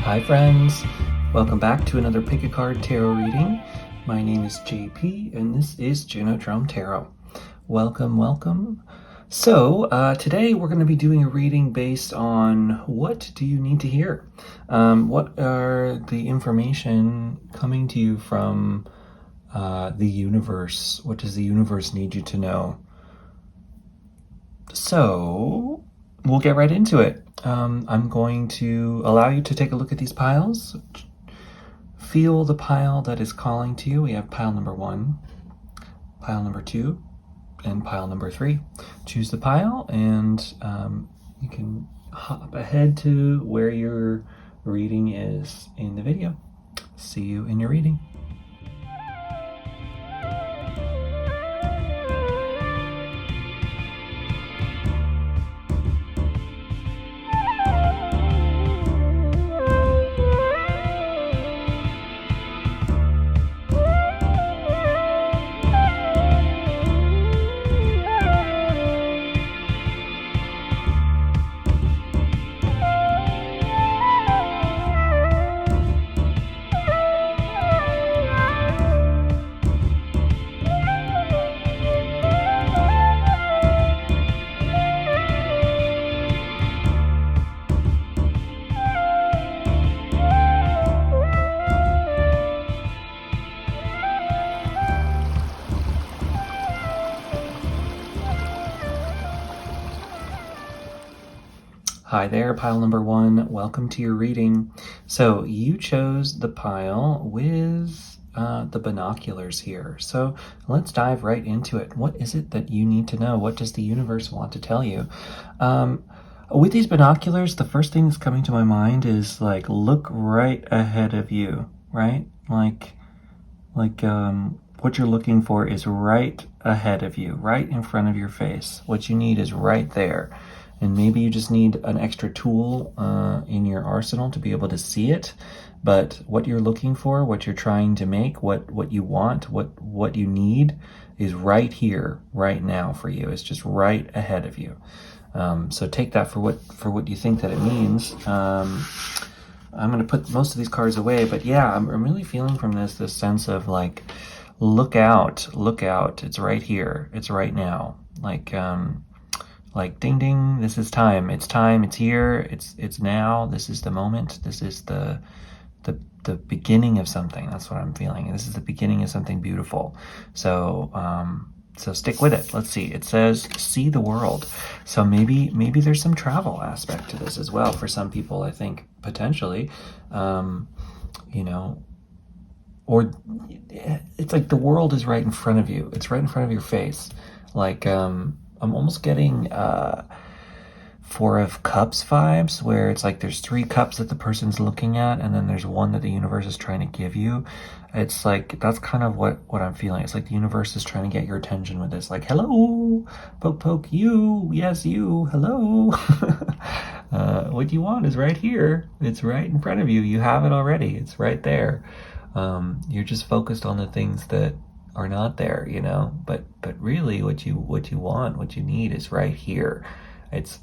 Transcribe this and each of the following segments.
Hi friends, welcome back to another Pick a Card Tarot reading. My name is JP and this is Junodrome Tarot. Welcome. So today we're going to be doing a reading based on what do you need to hear? What are the information coming to you from the universe? What does the universe need you to know? So we'll get right into it. I'm going to allow you to take a look at these piles. Feel the pile that is calling to you. We have pile number 1, pile number 2, and pile number 3. Choose the pile and you can hop ahead to where your reading is in the video. See you in your reading. Hi there, pile number 1. Welcome to your reading. So you chose the pile with the binoculars here. So let's dive right into it. What is it that you need to know? What does the universe want to tell you? With these binoculars, the first thing that's coming to my mind is like, look right ahead of you, right? Like what you're looking for is right ahead of you, right in front of your face. What you need is right there. And maybe you just need an extra tool in your arsenal to be able to see it. But what you're looking for, what you're trying to make, what you want, what you need is right here, right now for you. It's just right ahead of you. So take that for what you think that it means. I'm going to put most of these cards away, but yeah, I'm really feeling from this sense of like, look out, it's right here, it's right now. Like ding ding, this is time, it's here, it's now, this is the moment, this is the beginning of something. That's what I'm feeling. This is the beginning of something beautiful. So so stick with it. Let's see. It says see the world. So maybe there's some travel aspect to this as well for some people, I think, potentially. You know, or it's like the world is right in front of you. It's right in front of your face. Like I'm almost getting Four of Cups vibes, where it's like there's 3 cups that the person's looking at, and then there's one that the universe is trying to give you. It's like, that's kind of what I'm feeling. It's like the universe is trying to get your attention with this. Like, hello, poke, you, yes, you, hello. What you want is right here. It's right in front of you. You have it already. It's right there. You're just focused on the things that are not there, you know, but really what you want, what you need is right here. It's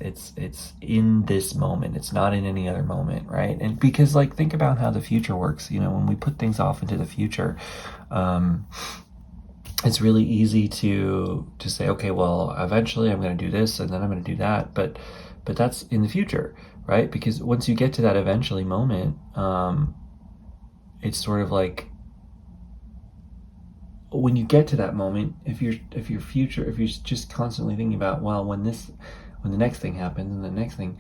in this moment. It's not in any other moment, right? And because, like, think about how the future works. You know, when we put things off into the future, it's really easy to say, okay, well, eventually I'm going to do this and then I'm going to do that, but that's in the future, right? Because once you get to that eventually moment, it's sort of like, when you get to that moment, if you're just constantly thinking about, well, when the next thing happens and the next thing,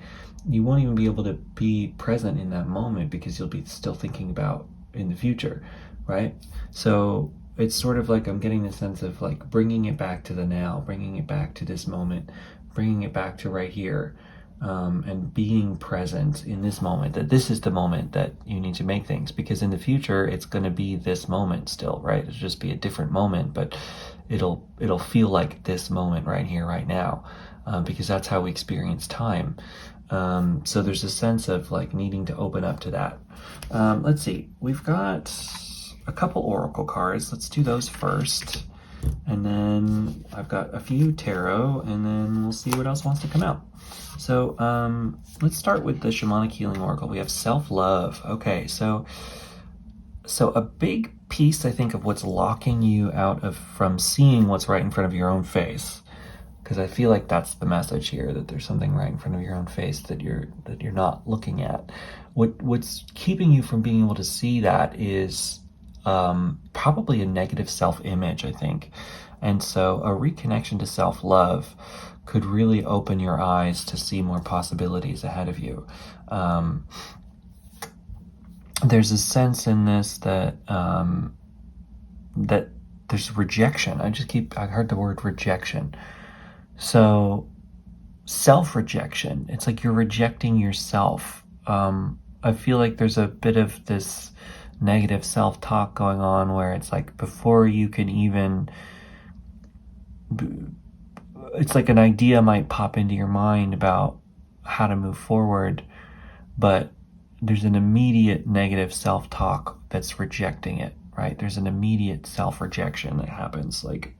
you won't even be able to be present in that moment because you'll be still thinking about in the future, right? So it's sort of like I'm getting the sense of like bringing it back to the now, bringing it back to this moment, bringing it back to right here, and being present in this moment, that this is the moment that you need to make things, because in the future it's going to be this moment still, right? It'll just be a different moment, but it'll feel like this moment right here, right now, because that's how we experience time. So there's a sense of like needing to open up to that. Let's see, we've got a couple oracle cards. Let's do those first. And then I've got a few tarot, and then we'll see what else wants to come out. So let's start with the Shamanic Healing Oracle. We have self-love. Okay, so a big piece, I think, of what's locking you out of from seeing what's right in front of your own face, because I feel like that's the message here, that there's something right in front of your own face that you're not looking at. What's keeping you from being able to see that is probably a negative self-image, I think. And so a reconnection to self-love could really open your eyes to see more possibilities ahead of you. There's a sense in this that that there's rejection. I heard the word rejection. So self-rejection, it's like you're rejecting yourself. I feel like there's a bit of this negative self-talk going on where it's like before you can even, it's like an idea might pop into your mind about how to move forward, but there's an immediate negative self-talk that's rejecting it, right? There's an immediate self-rejection that happens like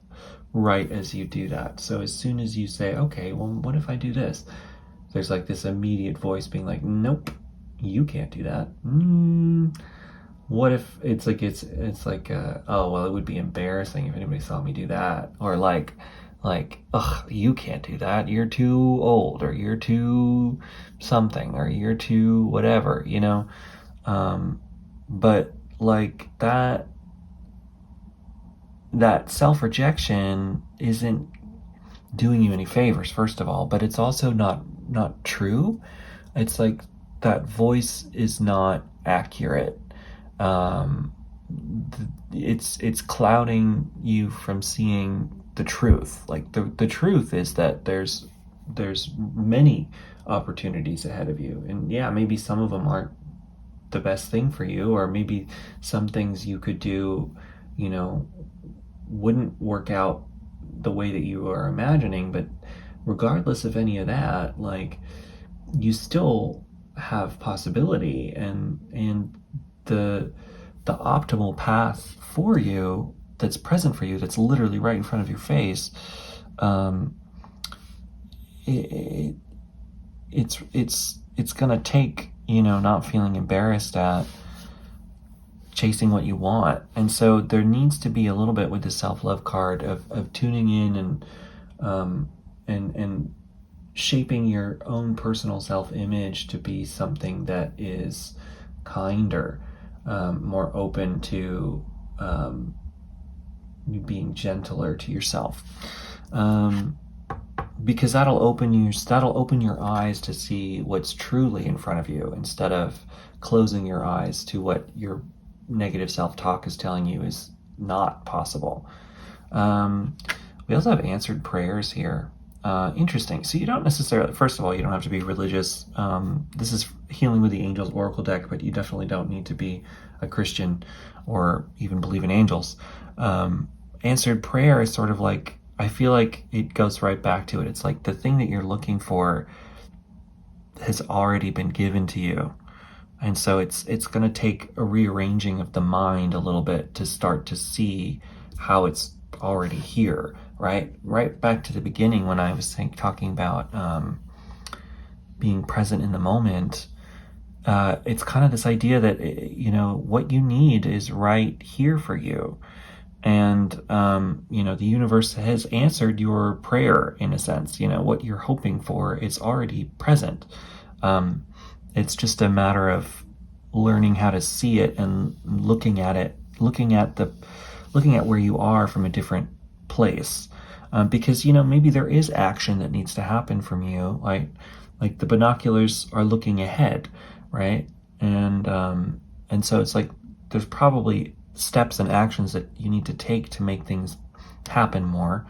right as you do that. So as soon as you say, okay, well, what if I do this? There's like this immediate voice being like, nope, you can't do that. What if it's like oh well, it would be embarrassing if anybody saw me do that, or like ugh, you can't do that, you're too old, or you're too something, or you're too whatever, you know. But like that self-rejection isn't doing you any favors, first of all, but it's also not true. It's like that voice is not accurate. It's clouding you from seeing the truth. Like the truth is that there's many opportunities ahead of you, and yeah, maybe some of them aren't the best thing for you, or maybe some things you could do, you know, wouldn't work out the way that you are imagining. But regardless of any of that, like, you still have possibility, and the optimal path for you that's present for you, that's literally right in front of your face, it's gonna take, you know, not feeling embarrassed at chasing what you want. And so there needs to be a little bit with the self-love card of tuning in and shaping your own personal self-image to be something that is kinder, more open to being gentler to yourself, because that'll open your eyes to see what's truly in front of you, instead of closing your eyes to what your negative self-talk is telling you is not possible. We also have answered prayers here. Interesting. So you don't necessarily, first of all, you don't have to be religious. This is Healing with the Angels Oracle deck, but you definitely don't need to be a Christian or even believe in angels. Answered prayer is sort of like, I feel like it goes right back to it. It's like the thing that you're looking for has already been given to you. And so it's going to take a rearranging of the mind a little bit to start to see how it's already here, right? Right back to the beginning when I was talking about being present in the moment. It's kind of this idea that, you know, what you need is right here for you. And, you know, the universe has answered your prayer in a sense. You know, what you're hoping for is already present. It's just a matter of learning how to see it and looking at where you are from a different place. Because, you know, maybe there is action that needs to happen from you. Like the binoculars are looking ahead, right? And so it's like there's probably steps and actions that you need to take to make things happen more,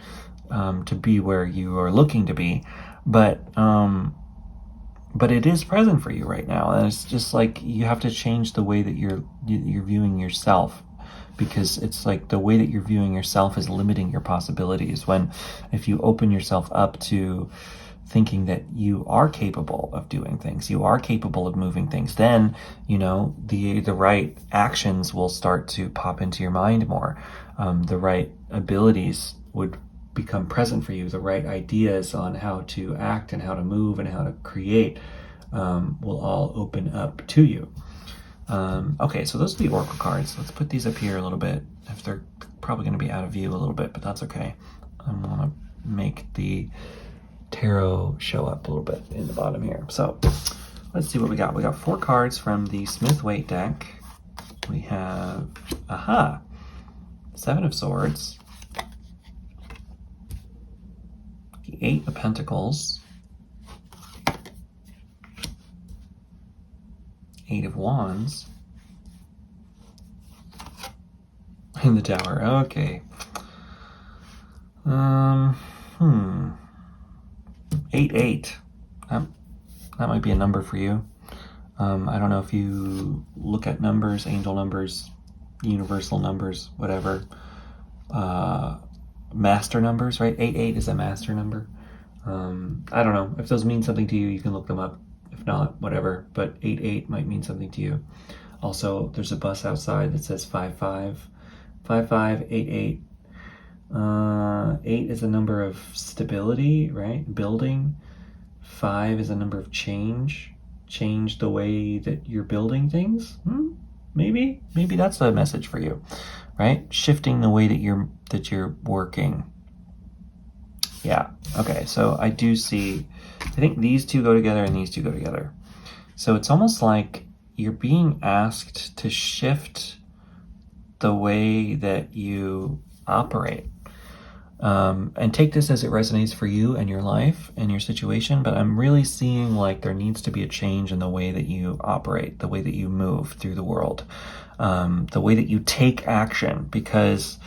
to be where you are looking to be. But it is present for you right now, and it's just like you have to change the way that you're viewing yourself, because it's like the way that you're viewing yourself is limiting your possibilities. When if you open yourself up to thinking that you are capable of doing things, you are capable of moving things, then, the right actions will start to pop into your mind more. The right abilities would become present for you. The right ideas on how to act and how to move and how to create will all open up to you. Okay, so those are the oracle cards. Let's put these up here a little bit. If they're probably going to be out of view a little bit, but that's okay. I want to make the tarot show up a little bit in the bottom here. So let's see what we got. We got 4 cards from the Smith-Waite deck. We have, Seven of Swords, the 8 of Pentacles, 8 of Wands, and the Tower. Okay. 8. That might be a number for you. I don't know if you look at numbers, angel numbers, universal numbers, whatever. Master numbers, right? 8 is a master number. I don't know. If those mean something to you, you can look them up. If not, whatever. But 8 might mean something to you. Also, there's a bus outside that says 55. 5588. 8 is a number of stability, right? Building. 5 is a number of change. Change the way that you're building things. Maybe that's a message for you, right? Shifting the way that you're working. Yeah. Okay. So I do see. I think these two go together and these two go together. So it's almost like you're being asked to shift the way that you operate. And take this as it resonates for you and your life and your situation, but I'm really seeing like there needs to be a change in the way that you operate, the way that you move through the world, the way that you take action, because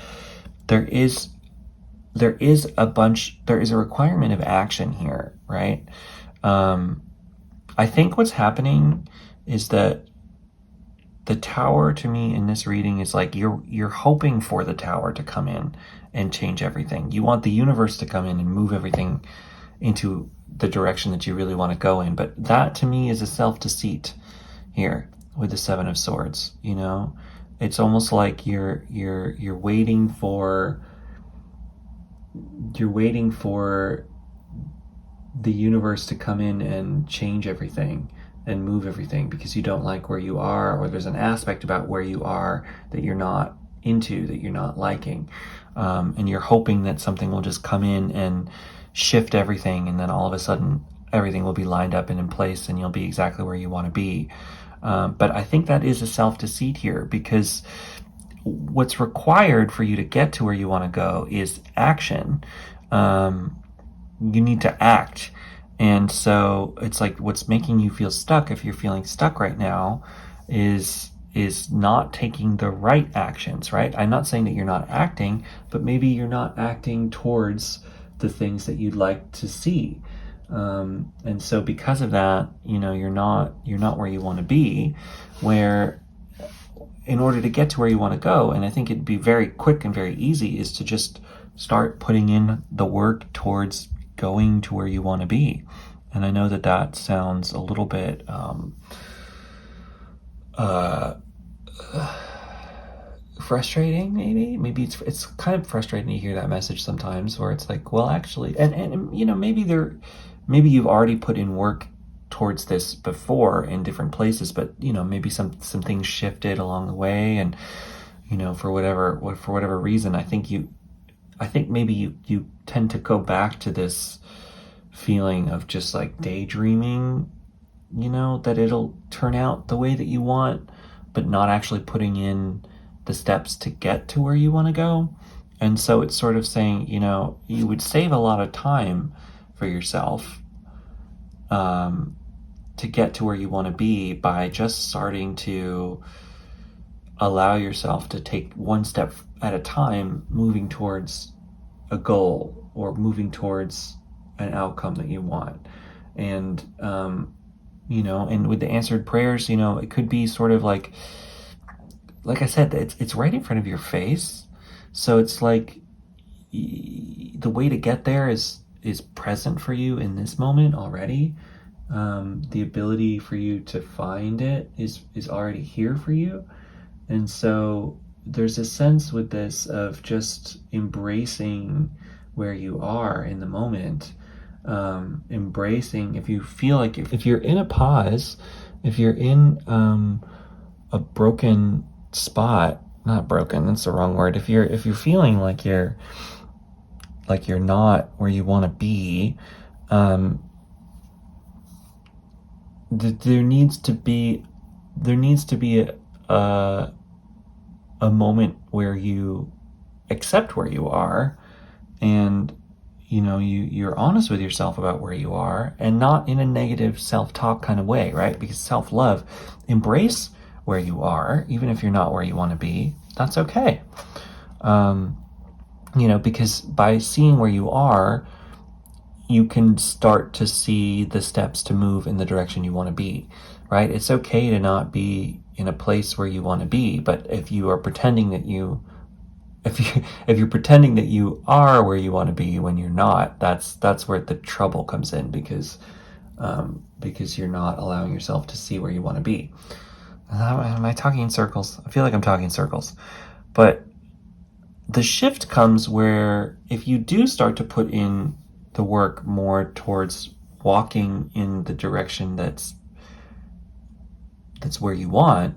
there is a requirement of action here, right? I think what's happening is that the Tower, to me, in this reading is like you're hoping for the Tower to come in and change everything. You want the universe to come in and move everything into the direction that you really want to go in. But that, to me, is a self-deceit here with the Seven of Swords. It's almost like you're waiting for the universe to come in and change everything and move everything because you don't like where you are, or there's an aspect about where you are that you're not into, that you're not liking. And you're hoping that something will just come in and shift everything, and then all of a sudden everything will be lined up and in place and you'll be exactly where you want to be. But I think that is a self-deceit here, because what's required for you to get to where you want to go is action. You need to act. And so it's like what's making you feel stuck, if you're feeling stuck right now, is not taking the right actions, right? I'm not saying that you're not acting, but maybe you're not acting towards the things that you'd like to see. And so because of that, you're not where you want to be, where in order to get to where you want to go, and I think it'd be very quick and very easy, is to just start putting in the work towards going to where you want to be. And I know that sounds a little bit frustrating, maybe it's kind of frustrating to hear that message sometimes, where it's like, well, actually, and maybe you've already put in work towards this before in different places, but maybe some things shifted along the way, and for whatever reason, I think maybe you tend to go back to this feeling of just like daydreaming, that it'll turn out the way that you want, but not actually putting in the steps to get to where you want to go. And so it's sort of saying, you would save a lot of time for yourself to get to where you want to be by just starting to allow yourself to take one step at a time, moving towards a goal or moving towards an outcome that you want. And and with the answered prayers, it could be sort of like I said, it's right in front of your face. So it's like the way to get there is is present for you in this moment already. The ability for you to find it is already here for you. And so there's a sense with this of just embracing where you are in the moment. Embracing, if you feel like if you're in a pause, if you're in a broken spot, not broken, that's the wrong word. If you're feeling like you're not where you want to be, there needs to be a moment where you accept where you are, and you're honest with yourself about where you are, and not in a negative self-talk kind of way, right? Because self-love, embrace where you are, even if you're not where you want to be. That's okay. Because by seeing where you are, you can start to see the steps to move in the direction you want to be, right? It's okay to not be in a place where you want to be, but if you are pretending that if you're pretending that you are where you want to be when you're not, that's where the trouble comes in, because you're not allowing yourself to see where you want to be. Am I talking in circles? I feel like I'm talking in circles. But the shift comes where if you do start to put in the work more towards walking in the direction that's where you want,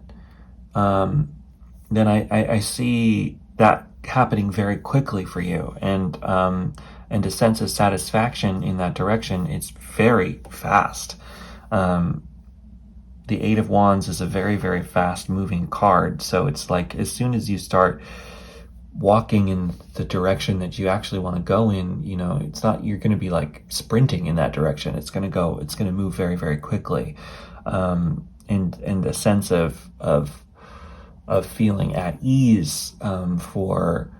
then I see that happening very quickly for you, and a sense of satisfaction in that direction. It's very fast. The Eight of Wands is a very, very fast moving card, so it's like as soon as you start walking in the direction that you actually want to go in, it's not, you're going to be like sprinting in that direction. It's going to move very, very quickly. And the sense of feeling at ease for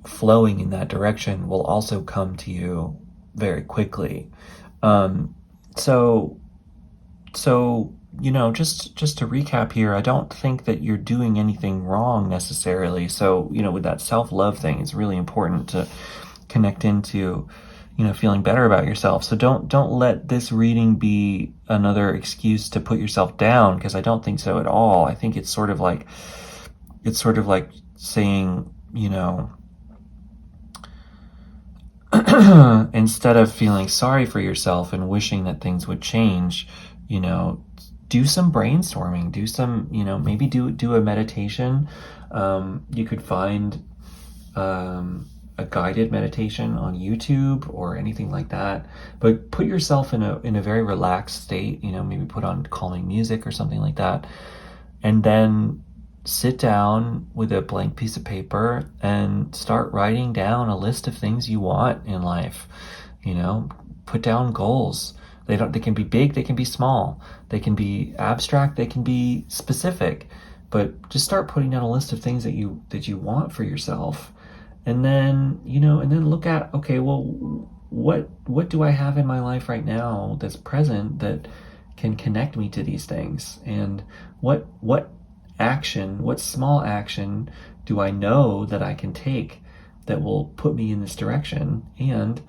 flowing in that direction will also come to you very quickly. So just to recap here, I don't think that you're doing anything wrong necessarily. So, with that self-love thing, it's really important to connect into, feeling better about yourself. So don't let this reading be another excuse to put yourself down, because I don't think so at all. I think it's sort of like saying, instead of feeling sorry for yourself and wishing that things would change, do some brainstorming, do some, maybe do a meditation. You could find a guided meditation on YouTube or anything like that, but put yourself in a very relaxed state, maybe put on calming music or something like that, and then sit down with a blank piece of paper and start writing down a list of things you want in life. Put down goals. They can be big, they can be small, they can be abstract, they can be specific, but just start putting down a list of things that you want for yourself. And then, look at, okay, well, what do I have in my life right now that's present that can connect me to these things? And what small action do I know that I can take that will put me in this direction? And,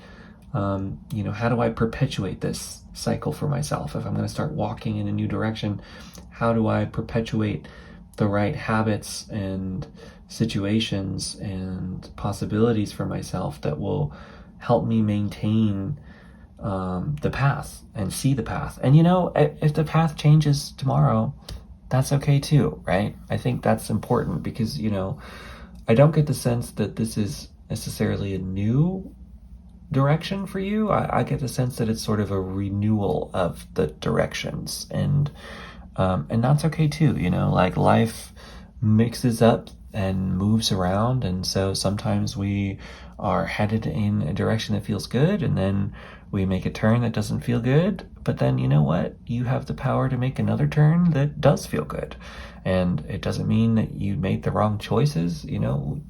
how do I perpetuate this cycle for myself? If I'm going to start walking in a new direction, how do I perpetuate the right habits and situations and possibilities for myself that will help me maintain the path and see the path? And if the path changes tomorrow, that's okay too, right? I think that's important, because I don't get the sense that this is necessarily a new direction for you. I get the sense that it's sort of a renewal of the directions, and that's okay too. Like life mixes up and moves around, and so sometimes we are headed in a direction that feels good, and then we make a turn that doesn't feel good, but then you know what? You have the power to make another turn that does feel good. And it doesn't mean that you made the wrong choices.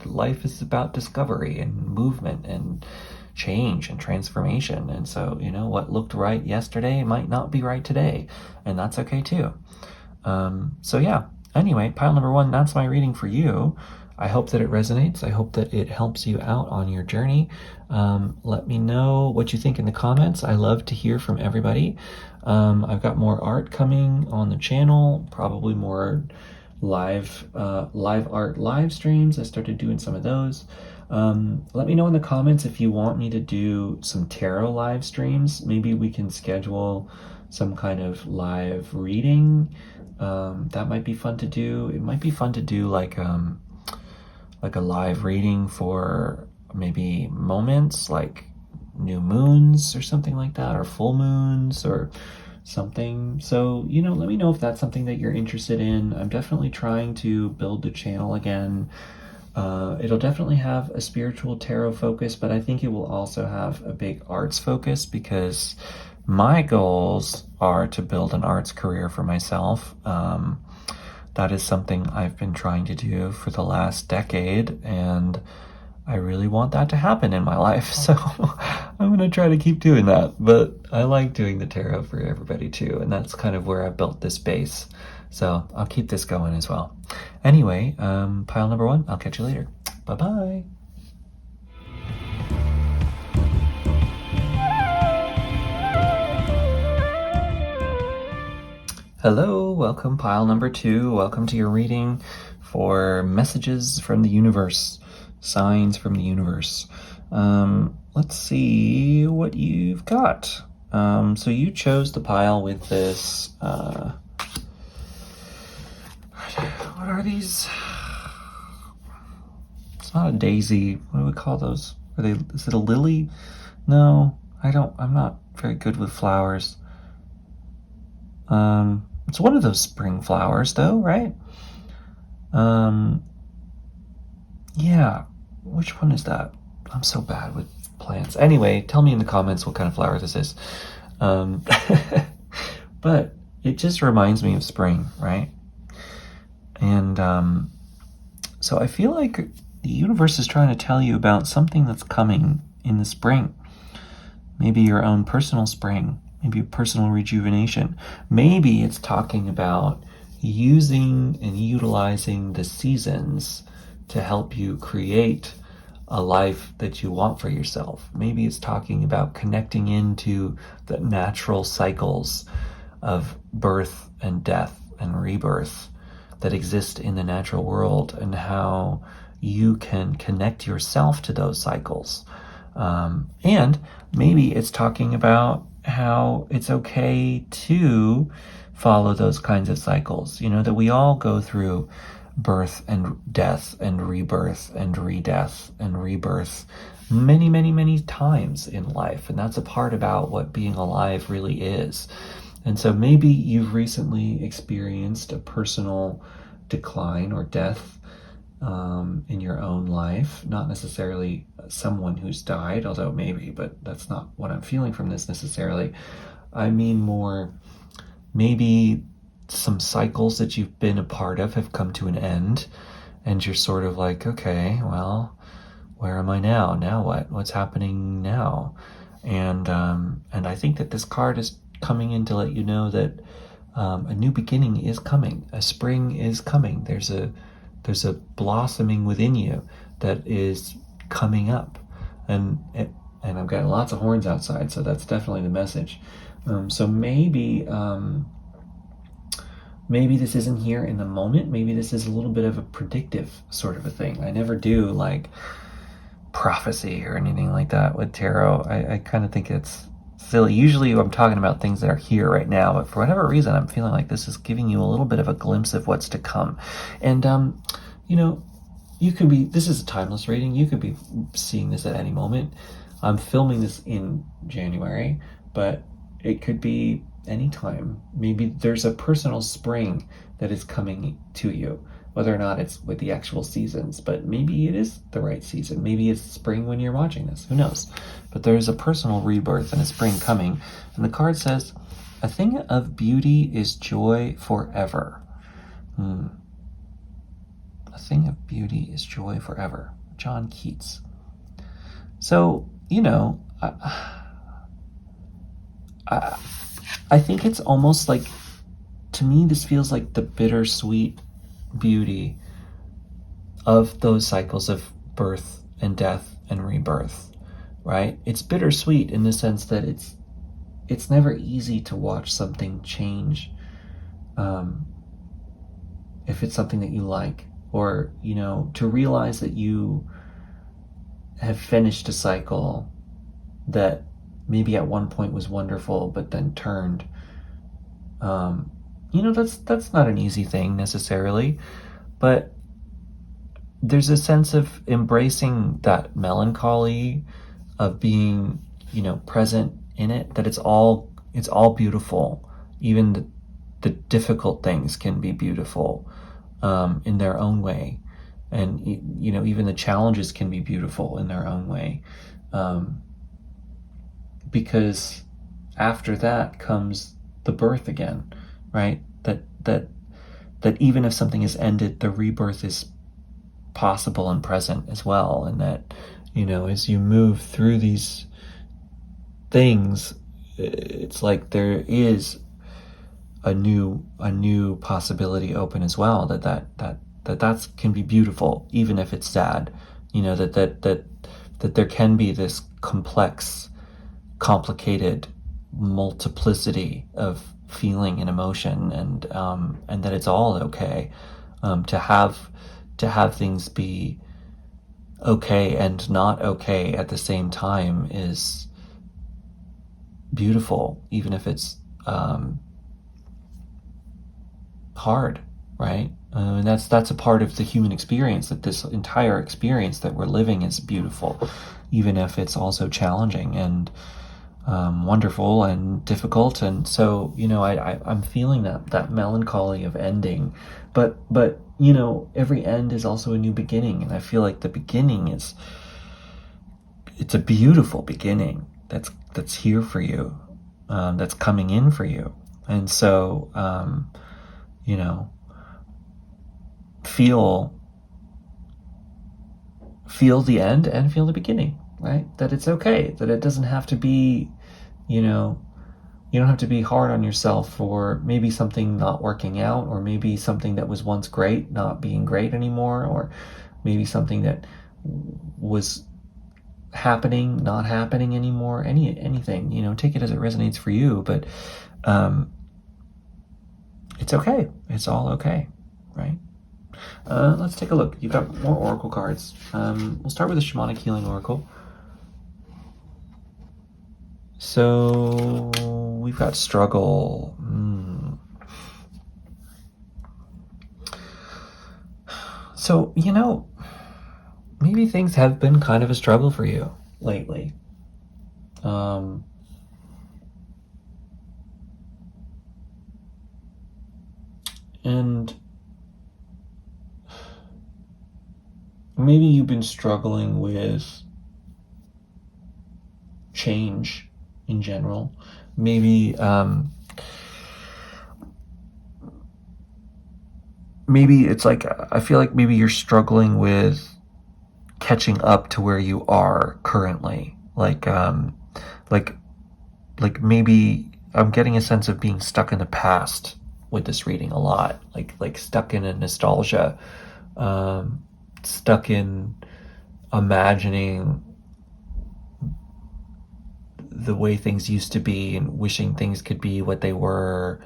Life is about discovery and movement and change and transformation. And so, what looked right yesterday might not be right today, and that's okay too. So yeah, anyway, pile number one, that's my reading for you. I hope that it resonates. I hope that it helps you out on your journey. Let me know what you think in the comments. I love to hear from everybody. I've got more art coming on the channel, probably more live art live streams. I started doing some of those. Let me know in the comments if you want me to do some tarot live streams. Maybe we can schedule some kind of live reading. That might be fun to do. It might be fun to do like a live reading for maybe moments like new moons or something like that, or full moons or something. So, let me know if that's something that you're interested in. I'm definitely trying to build the channel again. It'll definitely have a spiritual tarot focus, but I think it will also have a big arts focus, because my goals are to build an arts career for myself. That is something I've been trying to do for the last decade, and I really want that to happen in my life. So I'm going to try to keep doing that. But I like doing the tarot for everybody too, and that's kind of where I built this base. So I'll keep this going as well. Anyway, pile number 1, I'll catch you later. Bye-bye. Hello, welcome pile number 2. Welcome to your reading for messages from the universe, signs from the universe. Let's see what you've got. So you chose the pile with this, what are these? It's not a daisy. What do we call those? Is it a lily? No, I'm not very good with flowers. It's one of those spring flowers though, right? Yeah, which one is that? I'm so bad with plants. Anyway, tell me in the comments what kind of flower this is. But it just reminds me of spring, right? And so I feel like the universe is trying to tell you about something that's coming in the spring. Maybe your own personal spring, maybe personal rejuvenation. Maybe it's talking about using and utilizing the seasons to help you create a life that you want for yourself. Maybe it's talking about connecting into the natural cycles of birth and death and rebirth that exist in the natural world, and how you can connect yourself to those cycles. And maybe it's talking about how it's okay to follow those kinds of cycles, that we all go through birth and death and rebirth and re-death and rebirth many, many, many times in life. And that's a part about what being alive really is. And so maybe you've recently experienced a personal decline or death in your own life, not necessarily someone who's died, although maybe, but that's not what I'm feeling from this necessarily. I mean more, maybe some cycles that you've been a part of have come to an end, and you're sort of like, okay, well, where am I now? Now what? What's happening now? And I think that this card is coming in to let you know that a new beginning is coming. A spring is coming. There's a blossoming within you that is coming up, and I've got lots of horns outside, so that's definitely the message. So maybe this isn't here in the moment. Maybe this is a little bit of a predictive sort of a thing. I never do like prophecy or anything like that with tarot. I kind of think it's silly. Usually I'm talking about things that are here right now, but for whatever reason, I'm feeling like this is giving you a little bit of a glimpse of what's to come. And, you could be, this is a timeless reading. You could be seeing this at any moment. I'm filming this in January, but it could be anytime. Maybe there's a personal spring that is coming to you, whether or not it's with the actual seasons, but maybe it is the right season. Maybe it's spring when you're watching this, who knows? But there's a personal rebirth and a spring coming. And the card says, a thing of beauty is joy forever. A thing of beauty is joy forever. John Keats. So, I think it's almost like, to me, this feels like the bittersweet beauty of those cycles of birth and death and rebirth, right? It's bittersweet in the sense that it's never easy to watch something change, if it's something that you like, or to realize that you have finished a cycle that maybe at one point was wonderful but then turned. That's not an easy thing necessarily, but there's a sense of embracing that melancholy, of being present in it, that it's all beautiful. Even the difficult things can be beautiful, in their own way, and even the challenges can be beautiful in their own way, because after that comes the birth again, right? That even if something is ended, the rebirth is possible and present as well, and that as you move through these things, it's like there is a new possibility open as well, that can be beautiful even if it's sad. That there can be this complex, complicated multiplicity of feeling and emotion, and that it's all okay, to have things be okay and not okay at the same time is beautiful, even if it's hard, right? And that's a part of the human experience, that this entire experience that we're living is beautiful, even if it's also challenging and wonderful and difficult. And so I'm feeling that melancholy of ending, but every end is also a new beginning, and I feel like the beginning it's a beautiful beginning that's here for you, that's coming in for you. And so feel the end and feel the beginning, right? That it's okay, that it doesn't have to be, you don't have to be hard on yourself for maybe something not working out, or maybe something that was once great not being great anymore, or maybe something that was happening not happening anymore. Anything, take it as it resonates for you, but it's okay. It's all okay, right? Let's take a look. You've got more oracle cards. We'll start with the Shamanic Healing Oracle. So we've got struggle. So, maybe things have been kind of a struggle for you lately. And maybe you've been struggling with change in general. Maybe it's like, I feel like maybe you're struggling with catching up to where you are currently. Like maybe I'm getting a sense of being stuck in the past with this reading a lot. Like stuck in a nostalgia, stuck in imagining the way things used to be, and wishing things could be what they were,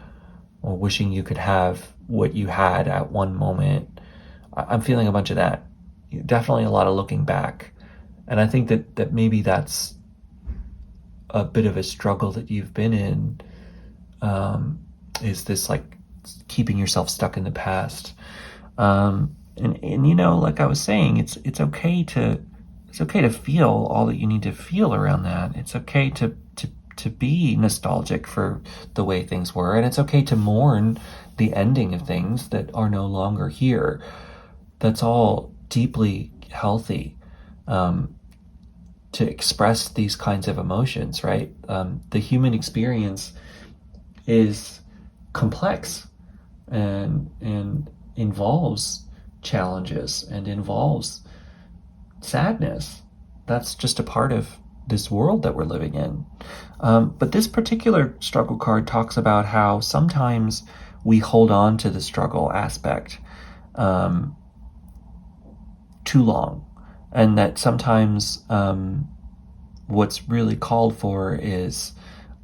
or wishing you could have what you had at one moment. I'm feeling a bunch of that. Definitely a lot of looking back. And I think that maybe that's a bit of a struggle that you've been in, is this like keeping yourself stuck in the past. And like I was saying, it's okay to feel all that you need to feel around that. It's okay to be nostalgic for the way things were, and it's okay to mourn the ending of things that are no longer here. That's all deeply healthy, to express these kinds of emotions, right? The human experience is complex and involves challenges and involves sadness. That's just a part of this world that we're living in. But this particular struggle card talks about how sometimes we hold on to the struggle aspect, too long, and that sometimes what's really called for is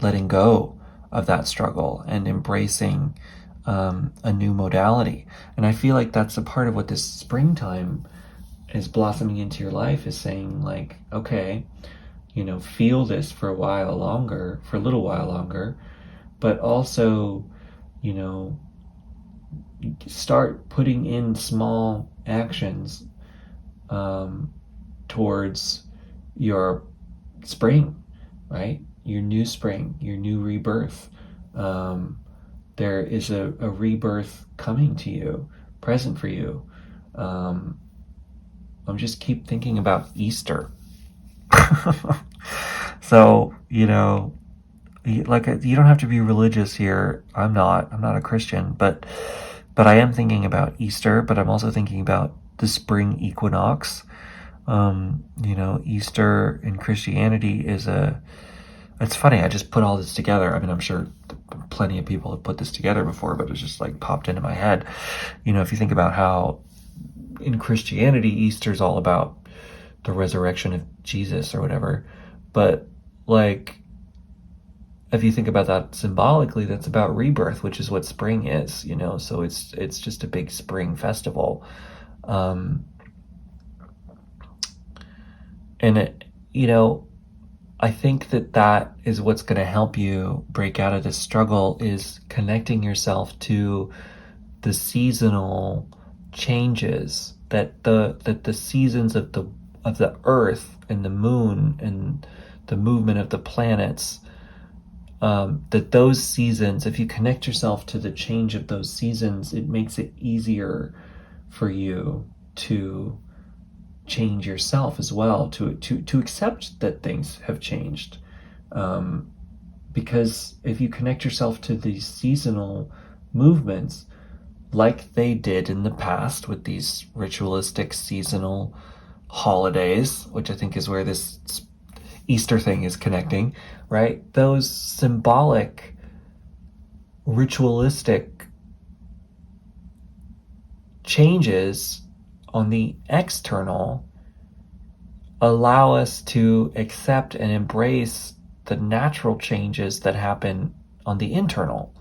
letting go of that struggle and embracing a new modality. And I feel like that's a part of what this springtime is blossoming into your life, is saying like, okay, feel this for a little while longer, but also, start putting in small actions towards your spring, right? Your new spring, your new rebirth. There is a rebirth coming to you, present for you. I'm just keep thinking about Easter. So, like, you don't have to be religious here. I'm not a Christian, but I am thinking about Easter, but I'm also thinking about the spring equinox. Easter in Christianity it's funny, I just put all this together. I mean, I'm sure plenty of people have put this together before, but it just like popped into my head. If you think about how in Christianity, Easter's all about the resurrection of Jesus or whatever. But like, if you think about that symbolically, that's about rebirth, which is what spring is, so it's just a big spring festival. And I think that is what's going to help you break out of this struggle, is connecting yourself to the seasonal changes that the seasons of the earth and the moon and the movement of the planets, that those seasons, if you connect yourself to the change of those seasons, it makes it easier for you to change yourself as well, to accept that things have changed. Because if you connect yourself to these seasonal movements, like they did in the past with these ritualistic seasonal holidays, which I think is where this Easter thing is connecting, right? Those symbolic, ritualistic changes on the external allow us to accept and embrace the natural changes that happen on the internal.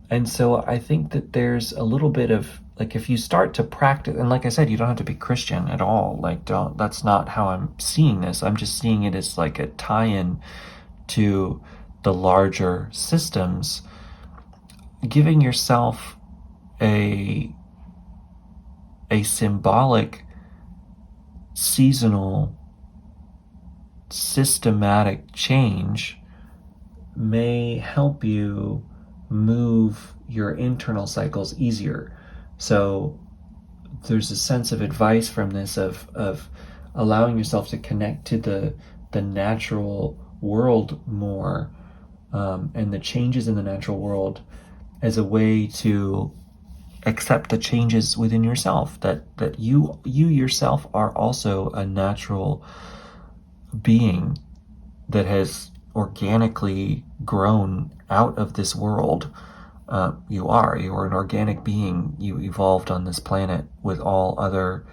And so I think that there's a little bit of, like, if you start to practice, and like I said, you don't have to be Christian at all. Like, that's not how I'm seeing this. I'm just seeing it as like a tie-in to the larger systems. Giving yourself a symbolic, seasonal, systematic change may help you move your internal cycles easier. So there's a sense of advice from this of allowing yourself to connect to the natural world more, and the changes in the natural world as a way to accept the changes within yourself, that you yourself are also a natural being that has organically grown out of this world. You are an organic being. You evolved on this planet with all other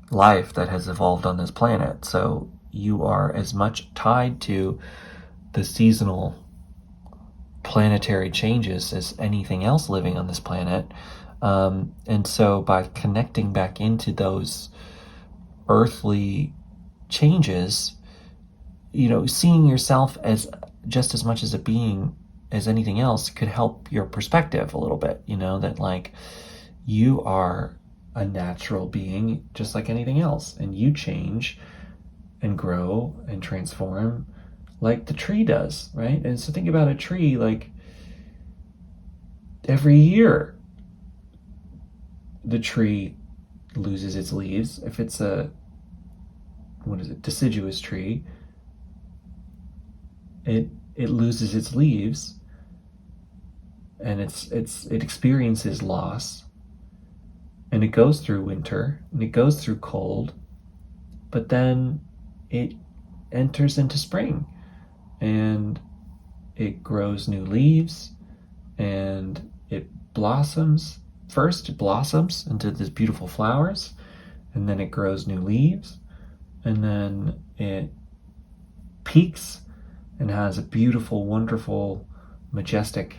life that has evolved on this planet. So you are as much tied to the seasonal planetary changes as anything else living on this planet. And so by connecting back into those earthly changes, seeing yourself as just as much as a being as anything else could help your perspective a little bit, that like you are a natural being just like anything else, and you change and grow and transform like the tree does, right? And so think about a tree, like every year the tree loses its leaves. If it's a deciduous tree, it loses its leaves, and it experiences loss, and it goes through winter and it goes through cold, but then it enters into spring and it grows new leaves and it blossoms. First it blossoms into these beautiful flowers, and then it grows new leaves, and then it peaks and has a beautiful, wonderful, majestic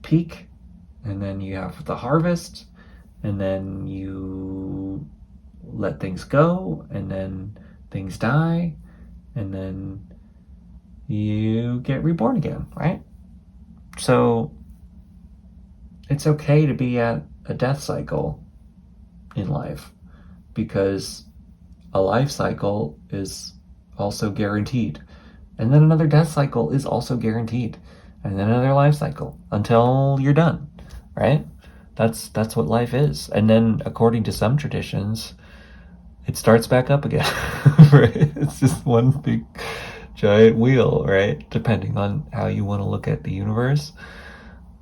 peak, and then you have the harvest, and then you let things go, and then things die, and then you get reborn again, right? So it's okay to be at a death cycle in life, because a life cycle is also guaranteed. And then another death cycle is also guaranteed. And then another life cycle until you're done, right? That's what life is. And then according to some traditions, it starts back up again. Right? It's just one big giant wheel, right? Depending on how you want to look at the universe.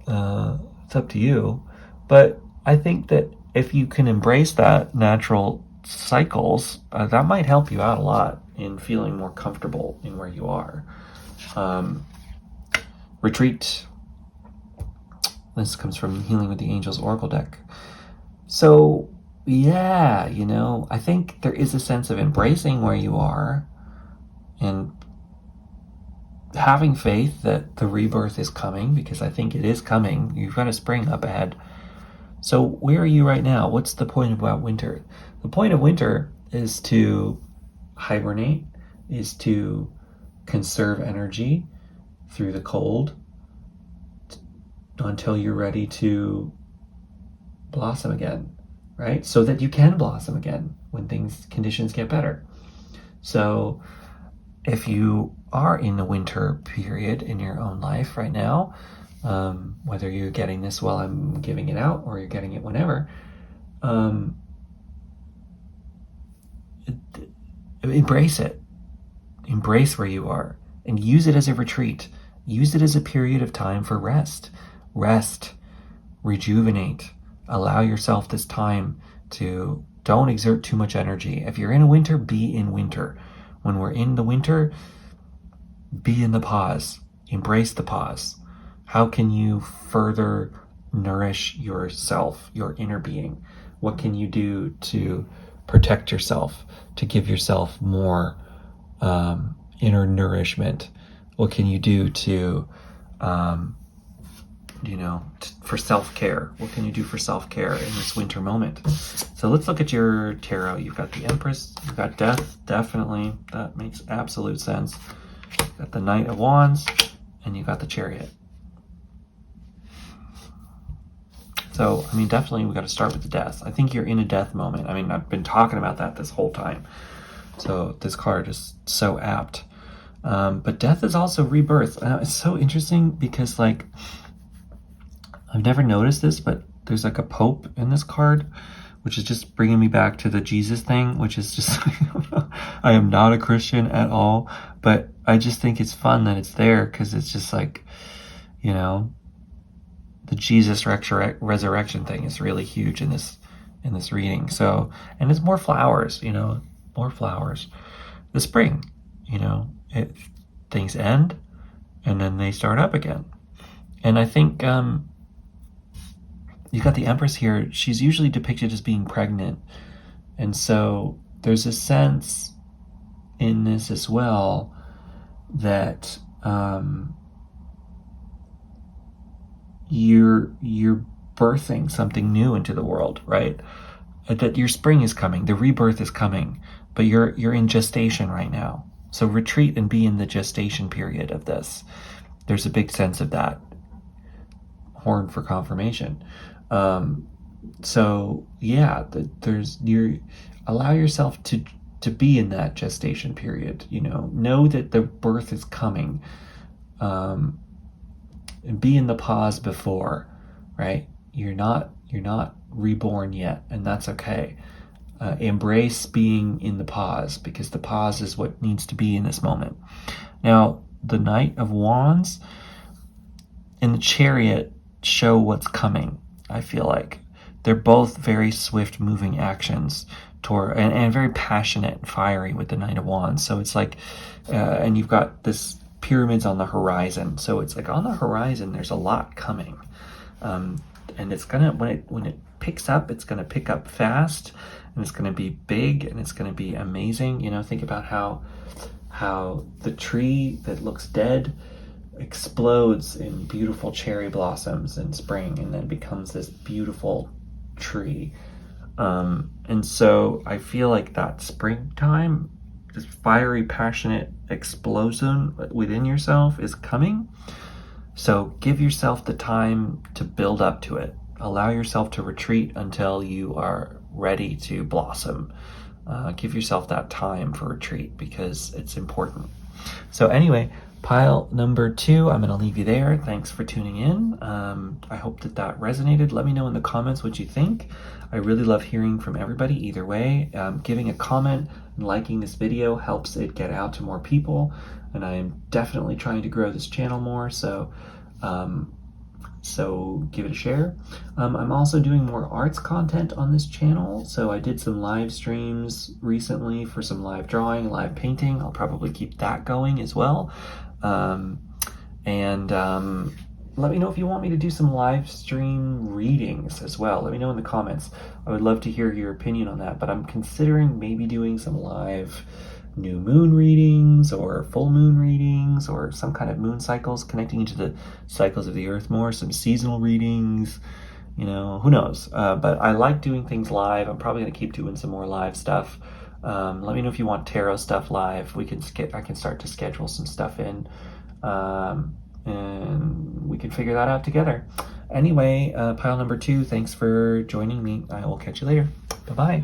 It's up to you. But I think that if you can embrace that natural cycles, that might help you out a lot in feeling more comfortable in where you are. Retreat. This comes from Healing with the Angels Oracle deck. So, yeah, I think there is a sense of embracing where you are and having faith that the rebirth is coming, because I think it is coming. You've got a spring up ahead. So where are you right now? What's the point about winter? The point of winter is to hibernate, is to conserve energy through the cold until you're ready to blossom again, right? So that you can blossom again when conditions get better. So if you are in the winter period in your own life right now, whether you're getting this while I'm giving it out or you're getting it whenever, embrace it. Embrace where you are and use it as a retreat. Use it as a period of time for rest. Rest, rejuvenate, allow yourself this time to don't exert too much energy. If you're in a winter, be in winter. When we're in the winter, be in the pause. Embrace the pause. How can you further nourish yourself, your inner being? What can you do to protect yourself, to give yourself more inner nourishment? What can you do to for self-care? What can you do for self-care in this winter moment? So let's look at your tarot. You've got the Empress, you've got Death, definitely. That makes absolute sense. You've got the Knight of Wands, and you got the Chariot. So, definitely we got to start with the Death. I think you're in a death moment. I've been talking about that this whole time. So this card is so apt. But death is also rebirth. It's so interesting because, I've never noticed this, but there's a pope in this card, which is just bringing me back to the Jesus thing, which is just, I am not a Christian at all, but I just think it's fun that it's there, because it's just the Jesus resurrection thing is really huge in this reading. So, and it's more flowers, more flowers. The spring, things end and then they start up again. And I think, you got the Empress here. She's usually depicted as being pregnant. And so there's a sense in this as well that you're birthing something new into the world, right? That your spring is coming, the rebirth is coming, but you're in gestation right now. So retreat and be in the gestation period of this. There's a big sense of that. Horn for confirmation. So yeah, allow yourself to be in that gestation period. Know that the birth is coming. And be in the pause before, right? You're not reborn yet, and that's okay. Embrace being in the pause, because the pause is what needs to be in this moment. Now, the Knight of Wands and the Chariot show what's coming. I feel like they're both very swift moving actions and very passionate and fiery with the Knight of Wands. So it's and you've got this pyramids on the horizon. So it's on the horizon, there's a lot coming. And it's gonna, when it picks up, it's going to pick up fast, and it's going to be big, and it's going to be amazing. You know, think about how the tree that looks dead explodes in beautiful cherry blossoms in spring and then becomes this beautiful tree. And so I feel like that springtime, this fiery, passionate explosion within yourself is coming. So give yourself the time to build up to it. Allow yourself to retreat until you are ready to blossom. Give yourself that time for retreat because it's important. So anyway, pile number 2, I'm going to leave you there. Thanks for tuning in. I hope that resonated. Let me know in the comments what you think. I really love hearing from everybody either way. Giving a comment and liking this video helps it get out to more people, and I am definitely trying to grow this channel more, so give it a share. I'm also doing more arts content on this channel, so I did some live streams recently for some live drawing, live painting. I'll probably keep that going as well. Let me know if you want me to do some live stream readings as well. Let me know in the comments. I would love to hear your opinion on that, but I'm considering maybe doing some live new moon readings or full moon readings or some kind of moon cycles, connecting into the cycles of the earth more, some seasonal readings, you know, who knows. But I like doing things live. I'm probably going to keep doing some more live stuff. Let me know if you want tarot stuff live. I can start to schedule some stuff in, and we can figure that out together. Anyway, pile number 2, thanks for joining me. I will catch you later. Bye-bye.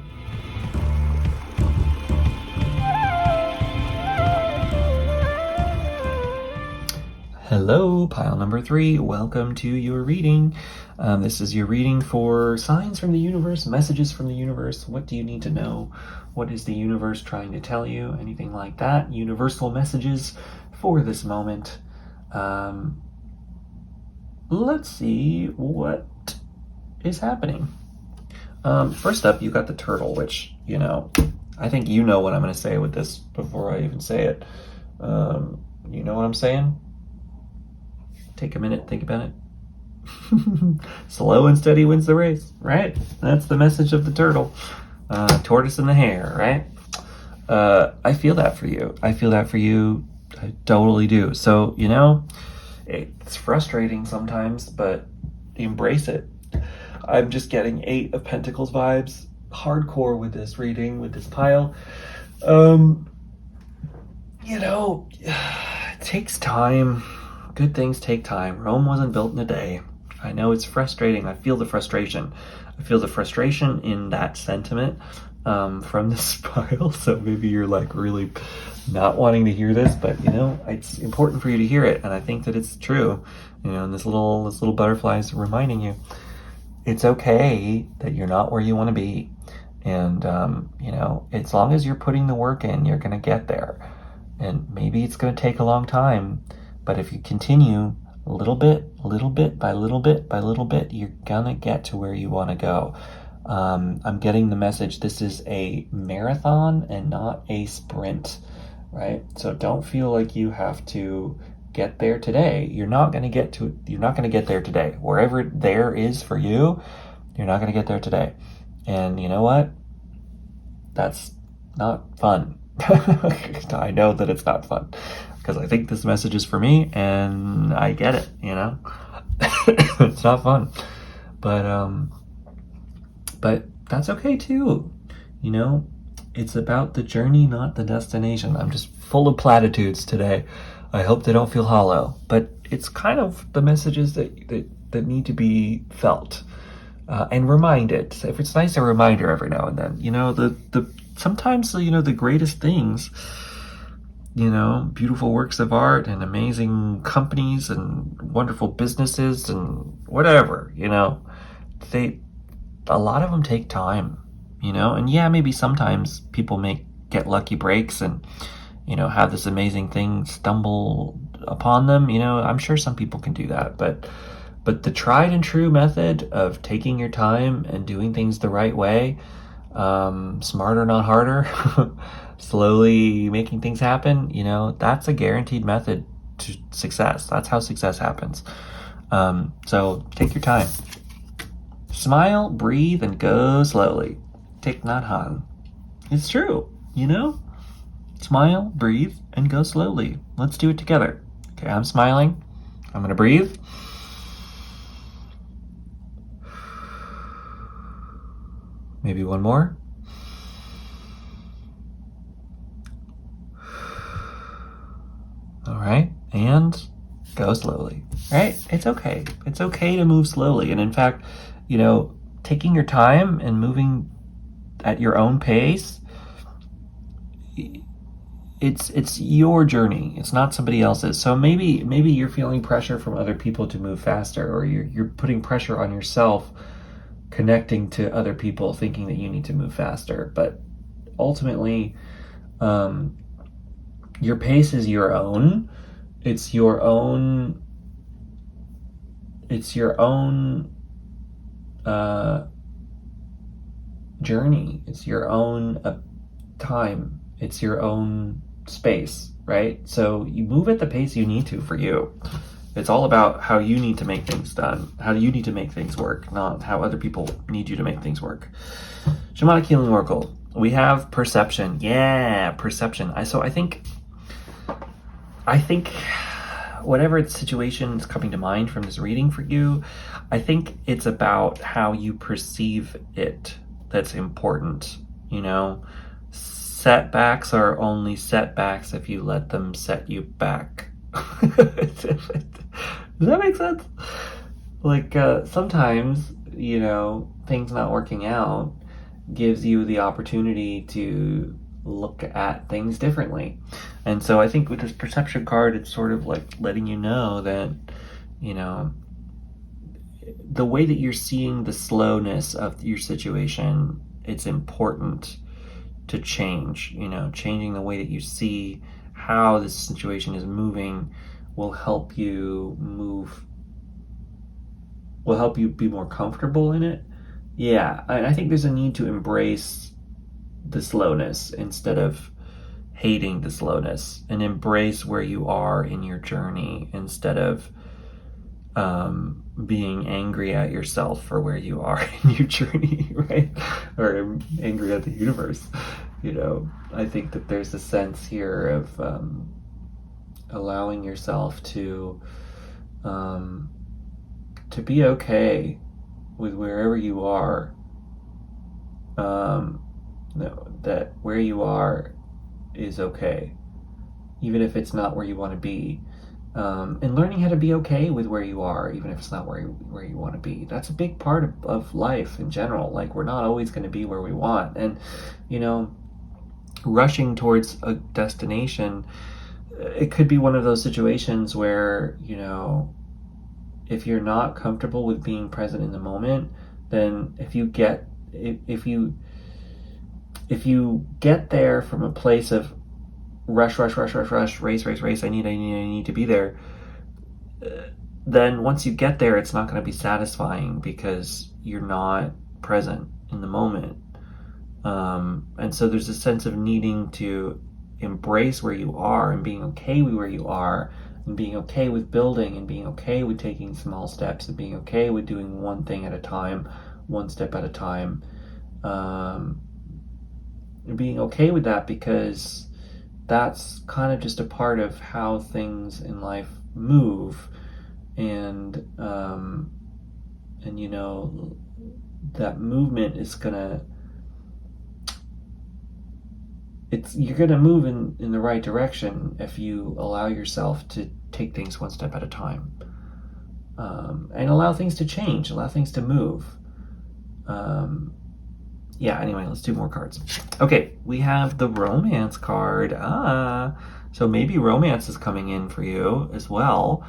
Hello, pile number 3. Welcome to your reading. This is your reading for signs from the universe, messages from the universe. What do you need to know? What is the universe trying to tell you? Anything like that. Universal messages for this moment. Let's see what is happening. First up, you got the turtle, which, you know, I think you know what I'm going to say with this before I even say it. You know what I'm saying? Take a minute, think about it. Slow and steady wins the race, right? That's the message of the turtle. Tortoise and the hare, right? I feel that for you. I totally do. So, you know, it's frustrating sometimes, but embrace it. I'm just getting 8 of Pentacles vibes, hardcore with this reading, with this pile. You know, it takes time. Good things take time. Rome wasn't built in a day. I know it's frustrating. I feel the frustration. I feel the frustration in that sentiment from this pile. So maybe you're like really not wanting to hear this, but you know, it's important for you to hear it. And I think that it's true. You know, and this little butterfly is reminding you it's okay that you're not where you want to be. And, you know, as long as you're putting the work in, you're going to get there. And maybe it's going to take a long time. But if you continue little bit by little bit, you're gonna get to where you want to go. I'm getting the message this is a marathon and not a sprint, right? So don't feel like you have to get there today. You're not gonna get there today. Wherever there is for you, you're not gonna get there today. And you know what? That's not fun. I know that it's not fun. Because I think this message is for me, and I get it, you know? It's not fun. But that's okay too. You know, it's about the journey, not the destination. I'm just full of platitudes today. I hope they don't feel hollow. But it's kind of the messages that need to be felt and reminded. So if it's nice, a reminder every now and then. You know, sometimes, you know, the greatest things, you know, beautiful works of art and amazing companies and wonderful businesses and whatever, you know, a lot of them take time, you know, and yeah, maybe sometimes people get lucky breaks and, you know, have this amazing thing stumble upon them, you know, I'm sure some people can do that, but the tried and true method of taking your time and doing things the right way, smarter, not harder, slowly making things happen, you know, that's a guaranteed method to success. That's how success happens. So take your time. Smile, breathe, and go slowly. Thich Nhat Hanh. It's true, you know? Smile, breathe, and go slowly. Let's do it together. Okay, I'm smiling. I'm going to breathe. Maybe one more. All right, and go slowly. Right? It's okay. It's okay to move slowly. And in fact, taking your time and moving at your own pace, it's your journey. It's not somebody else's. So maybe you're feeling pressure from other people to move faster, or you're putting pressure on yourself connecting to other people thinking that you need to move faster. But ultimately, your pace is your own. It's your own journey. It's your own time. It's your own space, right? So you move at the pace you need to for you. It's all about how you need to make things done. How do you need to make things work, not how other people need you to make things work. Shamanic Healing Oracle. We have perception. Yeah, perception. I think whatever situation is coming to mind from this reading for you, I think it's about how you perceive it that's important. Setbacks are only setbacks if you let them set you back. Does that make sense? Like, sometimes, things not working out gives you the opportunity to look at things differently. And so I think with this perception card, it's sort of like letting you know that, the way that you're seeing the slowness of your situation, it's important to change. Changing the way that you see how this situation is moving will help you be more comfortable in it. Yeah, I think there's a need to embrace the slowness instead of hating the slowness, and embrace where you are in your journey instead of being angry at yourself for where you are in your journey, right? Or angry at the universe. I think that there's a sense here of allowing yourself to be okay with wherever you are. That where you are is okay, even if it's not where you want to be. And learning how to be okay with where you are, even if it's not where you want to be. That's a big part of life in general. Like, we're not always going to be where we want. And, rushing towards a destination, it could be one of those situations where, if you're not comfortable with being present in the moment, then if you get there from a place of rush, race, I need to be there, then once you get there, it's not going to be satisfying because you're not present in the moment. And so there's a sense of needing to embrace where you are and being okay with where you are, and being okay with building, and being okay with taking small steps, and being okay with doing one thing at a time, one step at a time. And being okay with that, because that's kind of just a part of how things in life move. And that movement is you're gonna move in the right direction if you allow yourself to take things one step at a time, and allow things to change, allow things to move. Anyway, let's do more cards. Okay, we have the romance card. So maybe romance is coming in for you as well.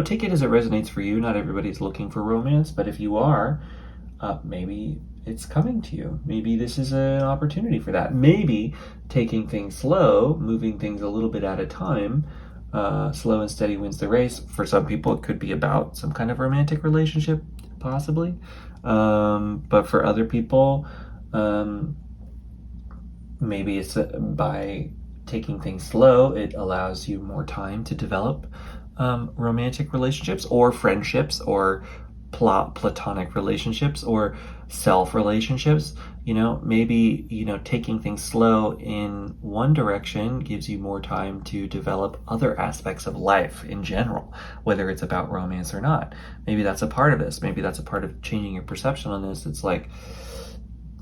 Take it as it resonates for you. Not everybody's looking for romance, but if you are, maybe it's coming to you. Maybe this is an opportunity for that. Maybe taking things slow, moving things a little bit at a time, slow and steady wins the race. For some people, it could be about some kind of romantic relationship, possibly. But for other people, maybe it's by taking things slow, it allows you more time to develop romantic relationships or friendships or platonic relationships or self relationships. Maybe, taking things slow in one direction gives you more time to develop other aspects of life in general, whether it's about romance or not. Maybe that's a part of this. Maybe that's a part of changing your perception on this. It's like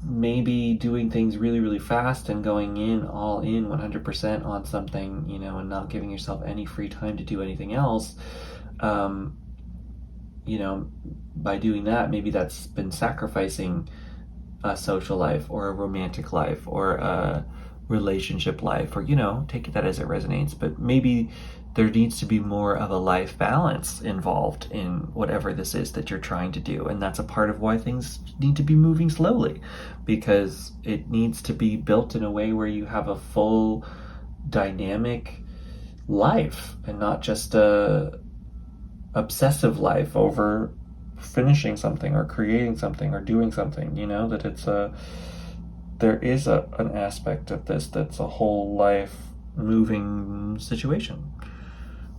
maybe doing things really, really fast and going in all in 100% on something, and not giving yourself any free time to do anything else. By doing that, maybe that's been sacrificing a social life or a romantic life or a relationship life, or take that as it resonates. But maybe there needs to be more of a life balance involved in whatever this is that you're trying to do, and that's a part of why things need to be moving slowly, because it needs to be built in a way where you have a full dynamic life and not just a obsessive life over finishing something or creating something or doing something. That it's there is an aspect of this that's a whole life moving situation.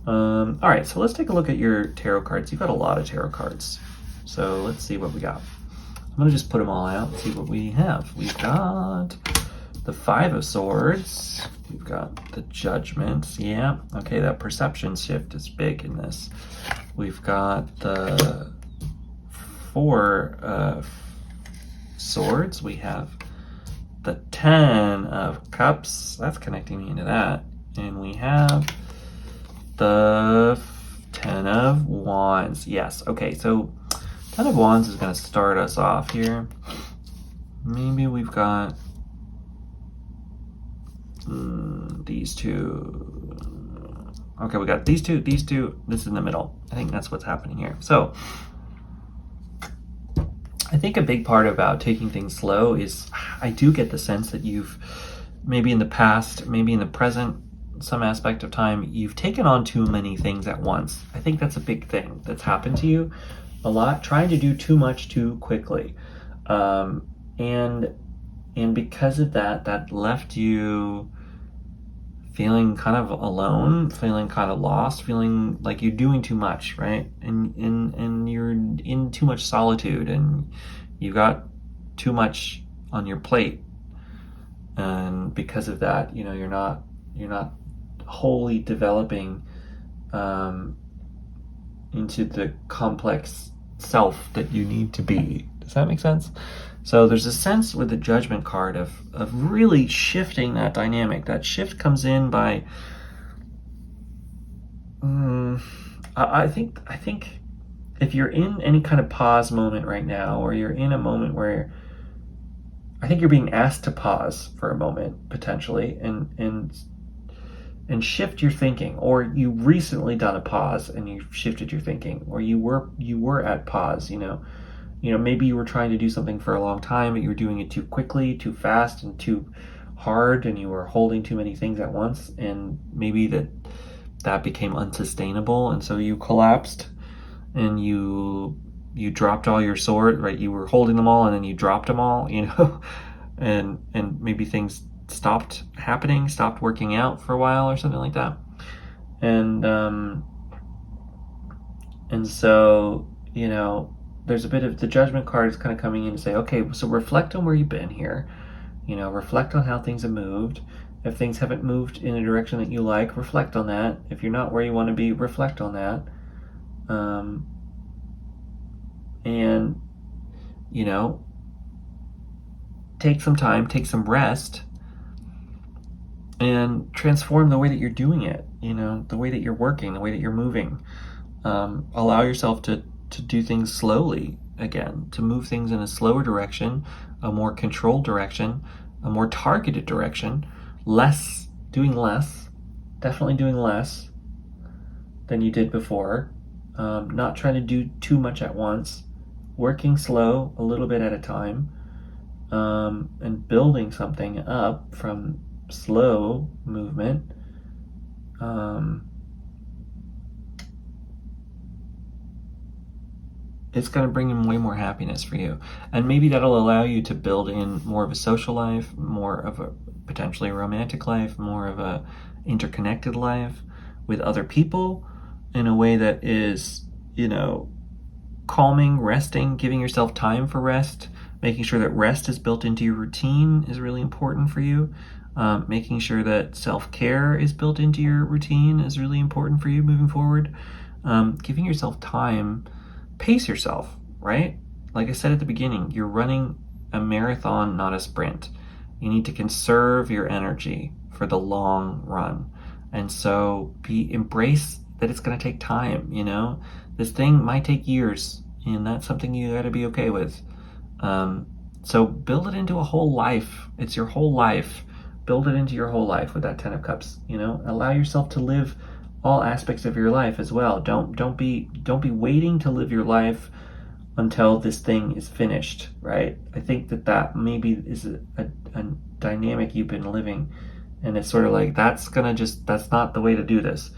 All right, so let's take a look at your tarot cards. You've got a lot of tarot cards, so let's see what we got. I'm gonna just put them all out and see what we have. We've got the Five of Swords. We've got the Judgment. Yeah, okay, that perception shift is big in this. We've got the Four of Swords. We have the Ten of Cups. That's connecting me into that. And we have the Ten of Wands. Yes, okay, so Ten of Wands is going to start us off here. Maybe we've got these two. Okay, we got these two, this is in the middle. I think that's what's happening here. So I think a big part about taking things slow is I do get the sense that you've maybe in the past, maybe in the present, some aspect of time, you've taken on too many things at once. I think that's a big thing that's happened to you a lot, trying to do too much too quickly. And because of that, that left you feeling kind of alone, feeling kind of lost, feeling like you're doing too much, right? And you're in too much solitude, and you got too much on your plate. And because of that, you're not wholly developing into the complex self that you need to be. Does that make sense? So there's a sense with the Judgment card of really shifting that dynamic. That shift comes in by, I think if you're in any kind of pause moment right now, or you're in a moment where I think you're being asked to pause for a moment potentially and shift your thinking, or you recently done a pause and you shifted your thinking, or you were at pause, maybe you were trying to do something for a long time, but you were doing it too quickly, too fast, and too hard, and you were holding too many things at once, and maybe that became unsustainable, and so you collapsed and you dropped all your sword, right? You were holding them all and then you dropped them all, and maybe things stopped happening, stopped working out for a while or something like that. And so, there's a bit of the Judgment card is kind of coming in to say, okay, so reflect on where you've been here, reflect on how things have moved. If things haven't moved in a direction that you like, reflect on that. If you're not where you want to be, reflect on that. And take some time, take some rest, and transform the way that you're doing it, the way that you're working, the way that you're moving. Allow yourself to do things slowly again, to move things in a slower direction, a more controlled direction, a more targeted direction, definitely doing less than you did before, not trying to do too much at once, working slow, a little bit at a time, and building something up from slow movement. it's going to bring in way more happiness for you. And maybe that'll allow you to build in more of a social life, more of a potentially romantic life, more of a interconnected life with other people in a way that is, calming, resting, giving yourself time for rest, making sure that rest is built into your routine is really important for you. Making sure that self-care is built into your routine is really important for you moving forward. Giving yourself time, pace yourself, right? Like I said at the beginning, you're running a marathon, not a sprint. You need to conserve your energy for the long run. And so embrace that it's going to take time, This thing might take years, and that's something you got to be okay with. So build it into a whole life. It's your whole life. Build it into your whole life with that 10 of cups, Allow yourself to live all aspects of your life as well. Don't be waiting to live your life until this thing is finished, right? I think that maybe is a dynamic you've been living, and it's sort of like that's not the way to do this.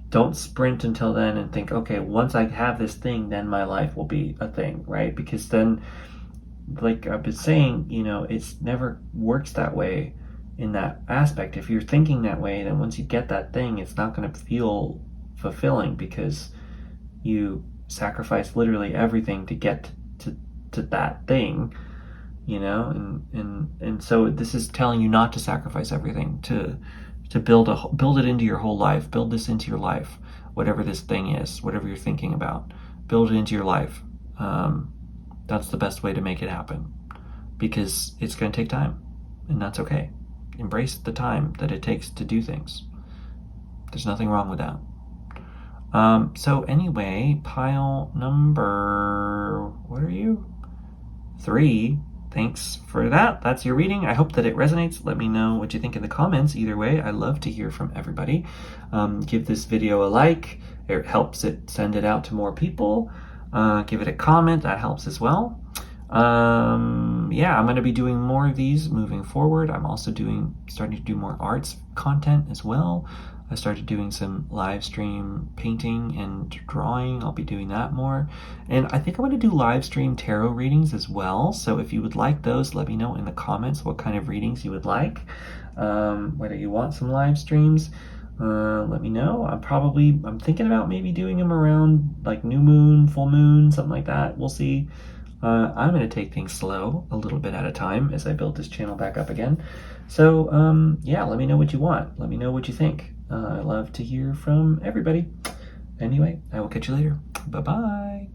Don't sprint until then and think, okay, once I have this thing, then my life will be a thing, right? Because then, like I've been saying, it's never works that way in that aspect. If you're thinking that way, then once you get that thing, it's not going to feel fulfilling because you sacrifice literally everything to get to that thing, and so this is telling you not to sacrifice everything, to build it into your whole life. Build this into your life, whatever this thing is, whatever you're thinking about, build it into your life. That's the best way to make it happen, because it's going to take time, and that's okay. Embrace the time that it takes to do things. There's nothing wrong with that. So anyway, pile number, what are you? 3. Thanks for that. That's your reading. I hope that it resonates. Let me know what you think in the comments. Either way, I love to hear from everybody. Give this video a like. It helps it send it out to more people. Give it a comment. That helps as well. I'm going to be doing more of these moving forward. I'm also starting to do more arts content as well. I started doing some live stream painting and drawing. I'll be doing that more. And I think I'm going to do live stream tarot readings as well. So if you would like those, let me know in the comments what kind of readings you would like. Whether you want some live streams, let me know. I'm thinking about maybe doing them around like new moon, full moon, something like that. We'll see. I'm going to take things slow, a little bit at a time, as I build this channel back up again. So, let me know what you want. Let me know what you think. I love to hear from everybody. Anyway, I will catch you later. Bye-bye.